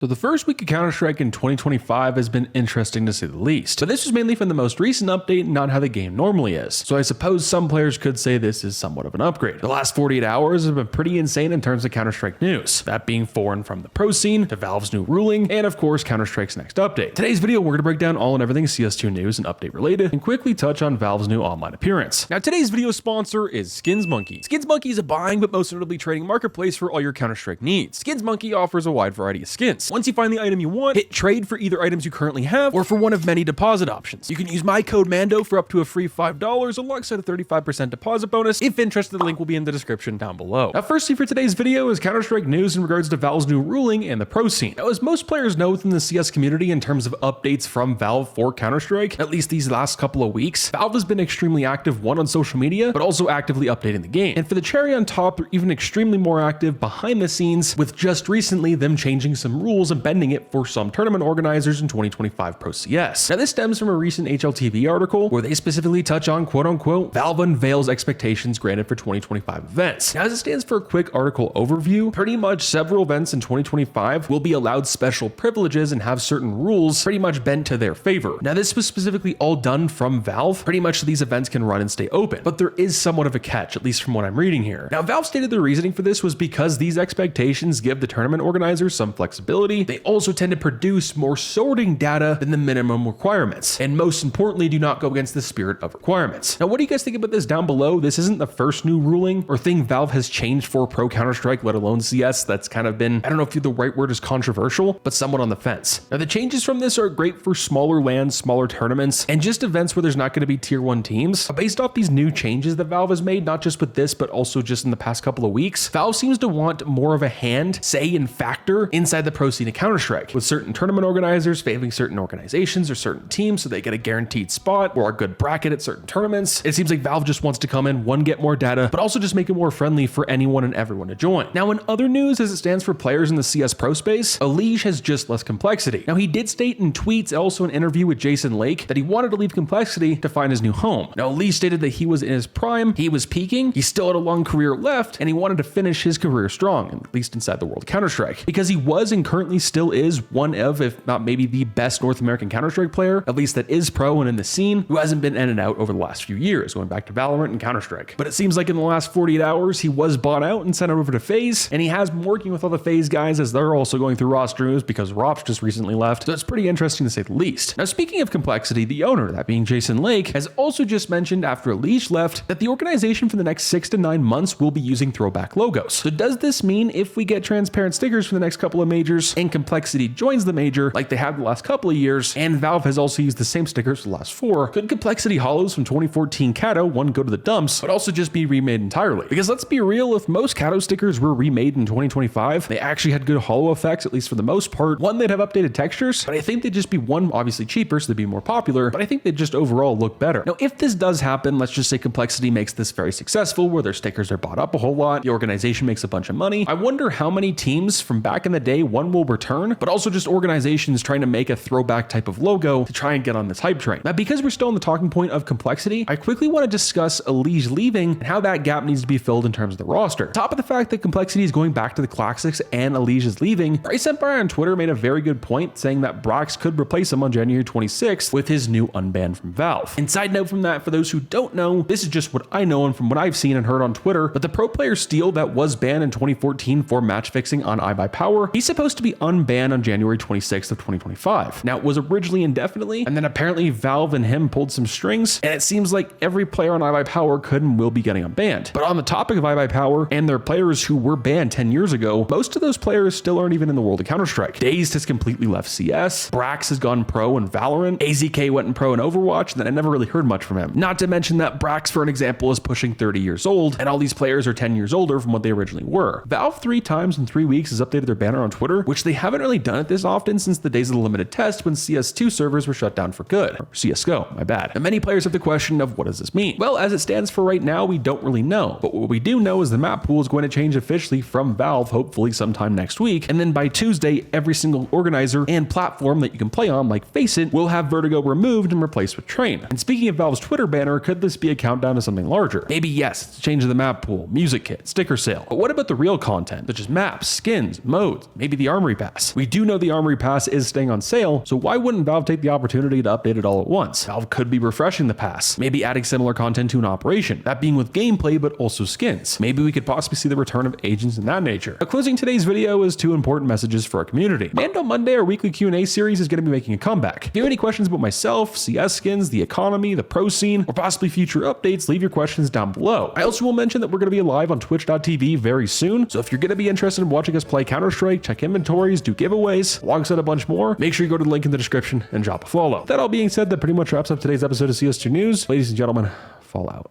So the first week of Counter-Strike in 2025 has been interesting to say the least, but this was mainly from the most recent update and not how the game normally is. So I suppose some players could say this is somewhat of an upgrade. The last 48 hours have been pretty insane in terms of Counter-Strike news, that being foreign from the pro scene to Valve's new ruling, and of course Counter-Strike's next update. Today's video we're going to break down all and everything CS2 news and update related, and quickly touch on Valve's new online appearance. Now today's video sponsor is SkinsMonkey. SkinsMonkey is a buying but most notably trading marketplace for all your Counter-Strike needs. SkinsMonkey offers a wide variety of skins. Once you find the item you want, hit trade for either items you currently have or for one of many deposit options. You can use my code MANDO for up to a free $5 alongside a 35% deposit bonus. If interested, the link will be in the description down below. Now firstly for today's video is Counter-Strike news in regards to Valve's new ruling and the pro scene. Now as most players know within the CS community in terms of updates from Valve for Counter-Strike, at least these last couple of weeks, Valve has been extremely active on social media, but also actively updating the game. And for the cherry on top, they're even extremely more active behind the scenes with just recently them changing some rules and bending it for some tournament organizers in 2025 Pro CS. Now this stems from a recent HLTV article where they specifically touch on quote unquote Valve unveils expectations granted for 2025 events. Now as it stands for a quick article overview, pretty much several events in 2025 will be allowed special privileges and have certain rules pretty much bent to their favor. Now this was specifically all done from Valve. Pretty much these events can run and stay open, but there is somewhat of a catch, at least from what I'm reading here. Now Valve stated their reasoning for this was because these expectations give the tournament organizers some flexibility. They also tend to produce more sorting data than the minimum requirements, and most importantly do not go against the spirit of requirements. Now what do you guys think about this down below? This isn't the first new ruling or thing Valve has changed for pro Counter-Strike, let alone CS, that's kind of been, I don't know if the right word is controversial, but somewhat on the fence. Now the changes from this are great for smaller lands, smaller tournaments, and just events where there's not going to be tier 1 teams. But based off these new changes that Valve has made, not just with this but also just in the past couple of weeks, Valve seems to want more of a hand, say, and factor inside the pro scene of Counter-Strike, with certain tournament organizers favoring certain organizations or certain teams so they get a guaranteed spot or a good bracket at certain tournaments. It seems like Valve just wants to come in, one, get more data, but also just make it more friendly for anyone and everyone to join. Now in other news, as it stands for players in the CS Pro space, EliGE has just less complexity. Now he did state in tweets, also an interview with Jason Lake, that he wanted to leave complexity to find his new home. Now EliGE stated that he was in his prime, he was peaking, he still had a long career left, and he wanted to finish his career strong, at least inside the world of Counter-Strike, because he was and currently still is one of, if not maybe the best North American Counter-Strike player, at least that is pro and in the scene, who hasn't been in and out over the last few years, going back to Valorant and Counter-Strike. But it seems like in the last 48 hours, he was bought out and sent over to FaZe, and he has been working with all the FaZe guys as they're also going through roster moves because Rops just recently left. So it's pretty interesting to say the least. Now speaking of complexity, the owner, that being Jason Lake, has also just mentioned after EliGE left that the organization for the next 6 to 9 months will be using throwback logos. So does this mean if we get transparent stickers for the next couple of majors and complexity joins the major like they have the last couple of years, and Valve has also used the same stickers for the last 4, could complexity holos from 2014 Kato, one, go to the dumps, but also just be remade entirely? Because let's be real, if most Kato stickers were remade in 2025, they actually had good holo effects, at least for the most part. One, they'd have updated textures, but I think they'd just be, one, obviously cheaper, so they'd be more popular, but I think they'd just overall look better. Now, if this does happen, let's just say complexity makes this very successful, where their stickers are bought up a whole lot, the organization makes a bunch of money. I wonder how many teams from back in the day, one, will return, but also just organizations trying to make a throwback type of logo to try and get on this hype train. Now, because we're still on the talking point of complexity, I quickly want to discuss EliGE leaving and how that gap needs to be filled in terms of the roster. On top of the fact that complexity is going back to the classics and EliGE is leaving, Bryce Empire on Twitter made a very good point saying that Brax could replace him on January 26th with his new unban from Valve. And side note from that, for those who don't know, this is just what I know and from what I've seen and heard on Twitter, but the pro player Steel that was banned in 2014 for match fixing on iBuyPower, he's supposed to be unbanned on January 26th of 2025. Now it was originally indefinitely, and then apparently Valve and him pulled some strings, and it seems like every player on iBuyPower could and will be getting unbanned. But on the topic of iBuyPower and their players who were banned 10 years ago, most of those players still aren't even in the world of Counter-Strike. Dazed has completely left CS, Brax has gone pro in Valorant, AZK went in pro in Overwatch, and then I never really heard much from him. Not to mention that Brax, for an example, is pushing 30 years old, and all these players are 10 years older from what they originally were. Valve 3 times in 3 weeks has updated their banner on Twitter, which they haven't really done it this often since the days of the limited test when CS2 servers were shut down for good. Or CSGO, my bad. And many players have the question of what does this mean? Well, as it stands for right now, we don't really know. But what we do know is the map pool is going to change officially from Valve, hopefully sometime next week. And then by Tuesday, every single organizer and platform that you can play on, like FaceIt, will have Vertigo removed and replaced with Train. And speaking of Valve's Twitter banner, could this be a countdown to something larger? Maybe yes, it's a change of the map pool, music kit, sticker sale. But what about the real content, such as maps, skins, modes, maybe the armor Armory Pass. We do know the Armory Pass is staying on sale, so why wouldn't Valve take the opportunity to update it all at once? Valve could be refreshing the pass, maybe adding similar content to an operation, that being with gameplay but also skins. Maybe we could possibly see the return of agents in that nature. Now, closing today's video is 2 important messages for our community. Mando Monday, our weekly Q&A series, is going to be making a comeback. If you have any questions about myself, CS skins, the economy, the pro scene, or possibly future updates, leave your questions down below. I also will mention that we're going to be live on twitch.tv very soon, so if you're going to be interested in watching us play Counter-Strike, check inventories, do giveaways, alongside a bunch more, make sure you go to the link in the description and drop a follow. That all being said, that pretty much wraps up today's episode of CS2 News. Ladies and gentlemen, Fallout.